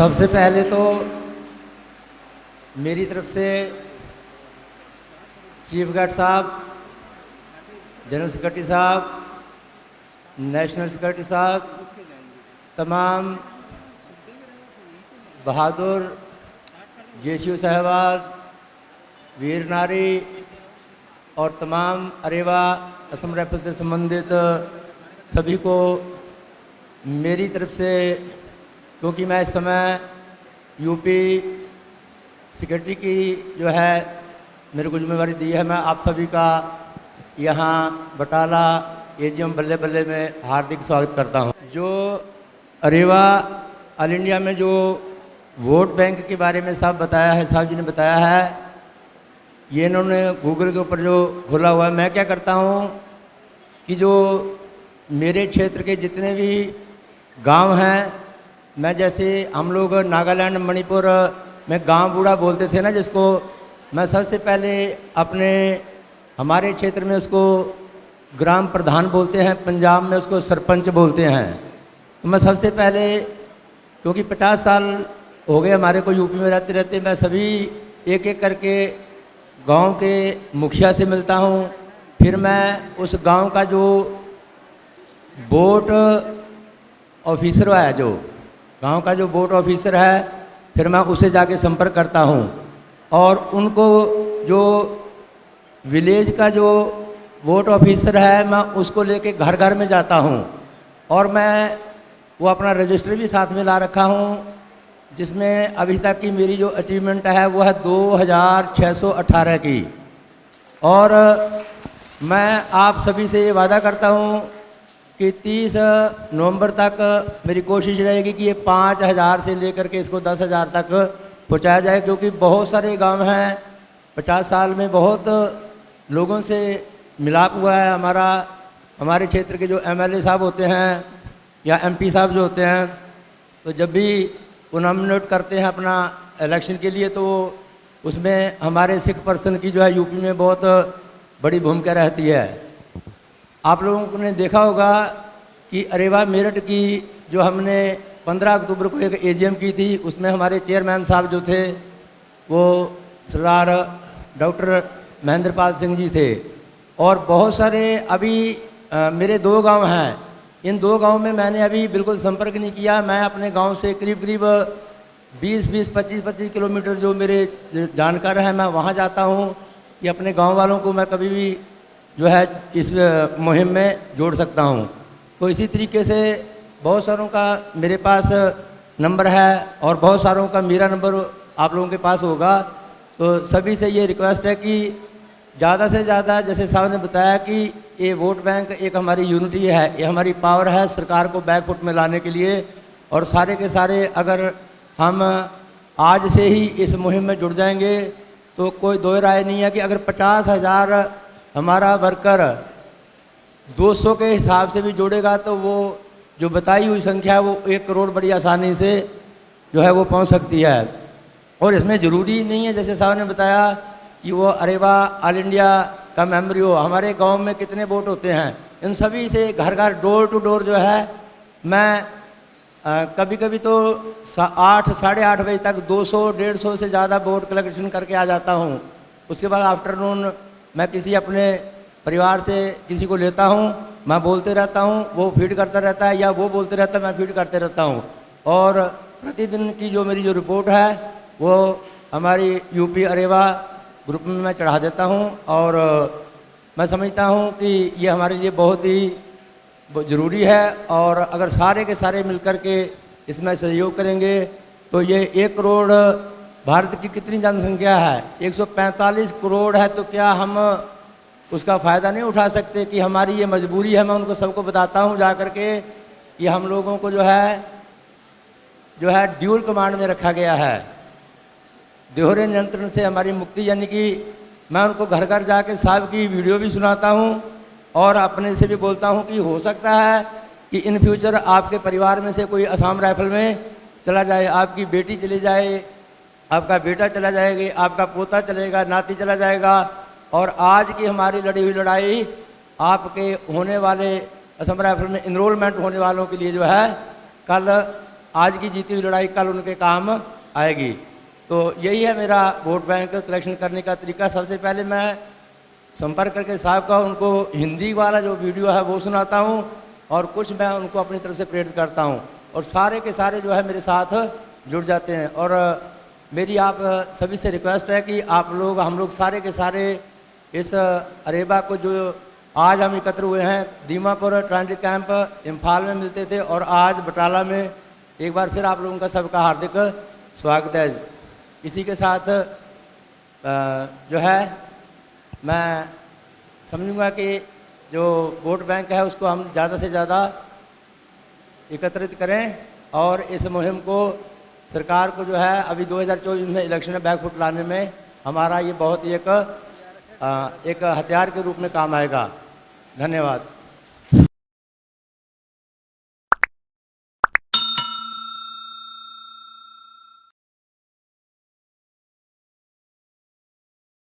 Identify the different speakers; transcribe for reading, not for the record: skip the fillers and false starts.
Speaker 1: सबसे पहले तो मेरी तरफ से चीफ गार्ड साहब, जनरल सेक्रेटरी साहब, नेशनल सेक्रेटरी साहब, तमाम बहादुर जेसीयू साहबान, वीर नारी और तमाम अरेवा असम राइफल से संबंधित सभी को मेरी तरफ से, क्योंकि मैं इस समय यूपी सेक्रेटरी की जो है मेरे को जिम्मेवारी दी है, मैं आप सभी का यहाँ बटाला एजीएम बल्ले बल्ले में हार्दिक स्वागत करता हूँ। जो अरेवा ऑल इंडिया में जो वोट बैंक के बारे में साहब जी ने बताया है, ये इन्होंने गूगल के ऊपर जो खोला हुआ है। मैं क्या करता हूँ कि जो मेरे क्षेत्र के जितने भी गांव हैं, मैं जैसे हम लोग नागालैंड मणिपुर में गांव बूढ़ा बोलते थे ना जिसको, मैं सबसे पहले हमारे क्षेत्र में उसको ग्राम प्रधान बोलते हैं, पंजाब में उसको सरपंच बोलते हैं। तो मैं सबसे पहले, क्योंकि 50 साल हो गए हमारे को यूपी में रहते रहते, मैं सभी एक एक करके गांव के मुखिया से मिलता हूं। फिर मैं उस गांव का जो वोट ऑफिसर है, जो गांव का जो वोट ऑफिसर है, फिर मैं उसे जाके संपर्क करता हूं और उनको जो विलेज का जो वोट ऑफिसर है, मैं उसको लेके घर घर में जाता हूं और मैं वो अपना रजिस्टर भी साथ में ला रखा हूं, जिसमें अभी तक की मेरी जो अचीवमेंट है वो है 2618 की। और मैं आप सभी से ये वादा करता हूं कि 30 नवंबर तक मेरी कोशिश रहेगी कि ये 5000 से लेकर के इसको 10,000 तक पहुंचाया जाए, क्योंकि बहुत सारे गांव हैं। 50 साल में बहुत लोगों से मिलाप हुआ है। हमारे क्षेत्र के जो एमएलए साहब होते हैं या एमपी साहब जो होते हैं, तो जब भी वो नॉमिनेट करते हैं अपना इलेक्शन के लिए, तो उसमें हमारे सिख पर्सन की जो है यूपी में बहुत बड़ी भूमिका रहती है। आप लोगों ने देखा होगा कि अरेवा मेरठ की जो हमने 15 अक्टूबर को एक एजीएम की थी, उसमें हमारे चेयरमैन साहब जो थे वो सरदार डॉक्टर महेंद्रपाल सिंह जी थे। और बहुत सारे अभी मेरे 2 गांव हैं, इन 2 गांव में मैंने अभी बिल्कुल संपर्क नहीं किया। मैं अपने गांव से करीब करीब 20-25 किलोमीटर जो मेरे जानकार हैं, मैं वहां जाता हूं कि अपने गांव वालों को मैं कभी भी जो है इस मुहिम में जोड़ सकता हूं। तो इसी तरीके से बहुत सारों का मेरे पास नंबर है और बहुत सारों का मेरा नंबर आप लोगों के पास होगा। तो सभी से ये रिक्वेस्ट है कि ज़्यादा से ज़्यादा, जैसे साहब ने बताया कि ये वोट बैंक एक हमारी यूनिटी है, ये हमारी पावर है सरकार को बैकफुट में लाने के लिए। और सारे के सारे अगर हम आज से ही इस मुहिम में जुड़ जाएंगे तो कोई दो राय नहीं है कि अगर 50,000 हमारा वर्कर 200 के हिसाब से भी जोड़ेगा तो वो जो बताई हुई संख्या है वो 1 करोड़ बड़ी आसानी से जो है वो पहुंच सकती है। और इसमें ज़रूरी नहीं है, जैसे साहब ने बताया कि वो अरेवा ऑल इंडिया का मेंबर हो। हमारे गांव में कितने वोट होते हैं, इन सभी से घर घर डोर टू डोर जो है मैं कभी कभी तो 8 साढ़े 8 बजे तक 200-150 से ज़्यादा वोट कलेक्शन करके आ जाता हूँ। उसके बाद आफ्टरनून मैं किसी अपने परिवार से किसी को लेता हूँ, मैं बोलते रहता हूँ, वो फीड करता रहता है, या वो बोलते रहता है, मैं फीड करते रहता हूँ। और प्रतिदिन की जो मेरी जो रिपोर्ट है वो हमारी यूपी अरेवा ग्रुप में मैं चढ़ा देता हूँ। और मैं समझता हूँ कि ये हमारे लिए बहुत ही ज़रूरी है। और अगर सारे के सारे मिलकर के इसमें सहयोग करेंगे तो ये 1 करोड़, भारत की कितनी जनसंख्या है, 145 करोड़ है, तो क्या हम उसका फ़ायदा नहीं उठा सकते? कि हमारी ये मजबूरी है। मैं उनको सबको बताता हूँ जा कर के कि हम लोगों को जो है ड्यूल कमांड में रखा गया है, दोहरे नियंत्रण से हमारी मुक्ति। यानी कि मैं उनको घर घर जाके साहब की वीडियो भी सुनाता हूँ और अपने से भी बोलता हूँ कि हो सकता है कि इन फ्यूचर आपके परिवार में से कोई असम राइफल में चला जाए, आपकी बेटी चली जाए, आपका बेटा चला जाएगा, आपका पोता चलेगा, नाती चला जाएगा। और आज की हमारी लड़ी हुई लड़ाई आपके होने वाले असम राइफल में इनरोलमेंट होने वालों के लिए जो है कल आज की जीती हुई लड़ाई कल उनके काम आएगी। तो यही है मेरा वोट बैंक कलेक्शन करने का तरीका। सबसे पहले मैं संपर्क करके साहब का उनको हिंदी वाला जो वीडियो है वो सुनाता हूँ और कुछ मैं उनको अपनी तरफ से प्रेरित करता हूँ और सारे के सारे जो है मेरे साथ जुड़ जाते हैं। और मेरी आप सभी से रिक्वेस्ट है कि आप लोग हम लोग सारे के सारे इस अरेबा को जो आज हम एकत्र हुए हैं, दीमापुर ट्रांजिट कैंप इम्फाल में मिलते थे और आज बटाला में, एक बार फिर आप लोगों का सबका हार्दिक स्वागत है। इसी के साथ जो है मैं समझूंगा कि जो वोट बैंक है उसको हम ज़्यादा से ज़्यादा एकत्रित करें और इस मुहिम को सरकार को जो है अभी 2024 में इलेक्शन में बैकफुट लाने में हमारा ये बहुत ही एक हथियार के रूप में काम आएगा। धन्यवाद।